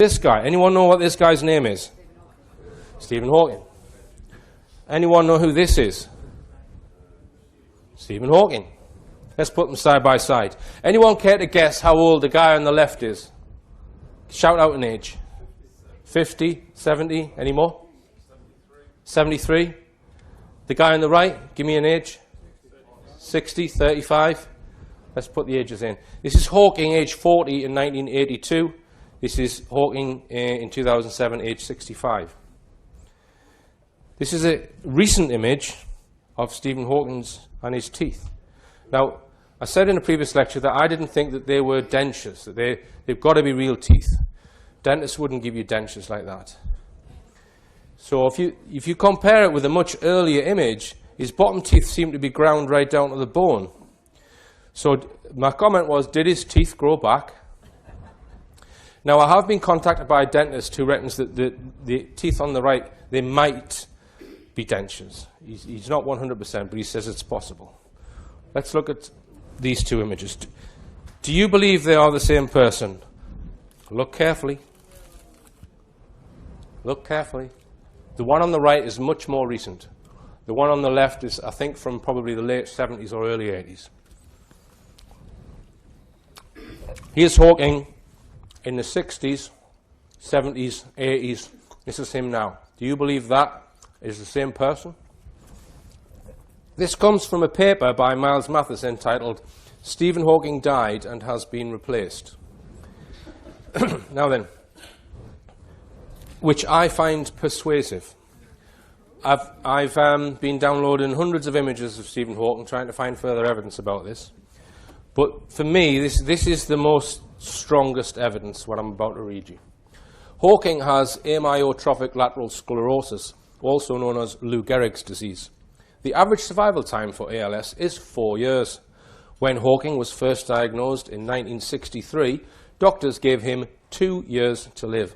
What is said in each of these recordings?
This guy, anyone know what this guy's name is? Stephen Hawking. Anyone know who this is? Stephen Hawking. Let's put them side by side. Anyone care to guess how old the guy on the left is? Shout out an age. 50, 70, any more? 73. The guy on the right, give me an age. 60, 35. Let's put the ages in. This is Hawking, age 40 in 1982. This is Hawking in 2007, age 65. This is a recent image of Stephen Hawking's and his teeth. Now, I said in a previous lecture that I didn't think that they were dentures, that they've got to be real teeth. Dentists wouldn't give you dentures like that. So if you compare it with a much earlier image, his bottom teeth seem to be ground right down to the bone. So my comment was, did his teeth grow back? Now, I have been contacted by a dentist who reckons that the teeth on the right, they might be dentures. He's not 100%, but he says it's possible. Let's look at these two images. Do you believe they are the same person? Look carefully. Look carefully. The one on the right is much more recent. The one on the left is, I think, from probably the late 70s or early 80s. Here's Hawking in the 60s, 70s, 80s. This is him now. Do you believe that is the same person? This comes from a paper by Miles Mathis entitled "Stephen Hawking Died and Has Been Replaced." Now then, which I find persuasive. I've been downloading hundreds of images of Stephen Hawking trying to find further evidence about this. But for me, this is the most strongest evidence, what I'm about to read you. Hawking has amyotrophic lateral sclerosis, also known as Lou Gehrig's disease. The average survival time for ALS is 4 years. When Hawking was first diagnosed in 1963, doctors gave him 2 years to live.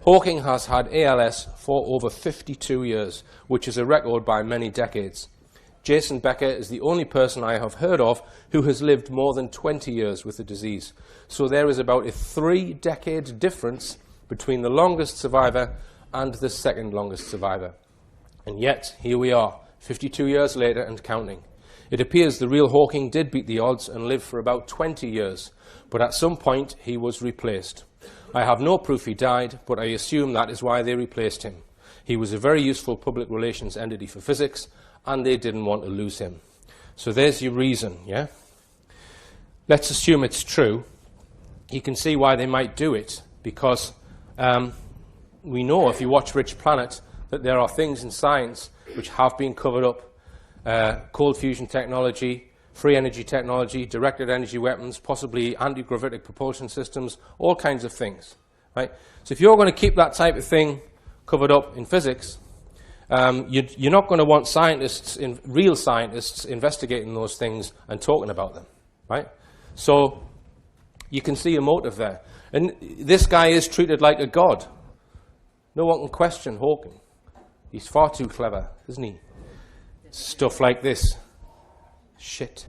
Hawking has had ALS for over 52 years, which is a record by many decades. Jason Becker is the only person I have heard of who has lived more than 20 years with the disease. So there is about a 3-decade difference between the longest survivor and the second longest survivor. And yet, here we are, 52 years later and counting. It appears the real Hawking did beat the odds and live for about 20 years, but at some point he was replaced. I have no proof he died, but I assume that is why they replaced him. He was a very useful public relations entity for physics, and they didn't want to lose him. So there's your reason, yeah? Let's assume it's true. You can see why they might do it, because we know, if you watch Rich Planet, that there are things in science which have been covered up. Cold fusion technology, free energy technology, directed energy weapons, possibly anti-gravitic propulsion systems, all kinds of things, right? So if you're going to keep that type of thing covered up in physics, you're not going to want real scientists investigating those things and talking about them, right? So you can see a motive there. And this guy is treated like a god. No one can question Hawking. He's far too clever, isn't he? Stuff like this. Shit.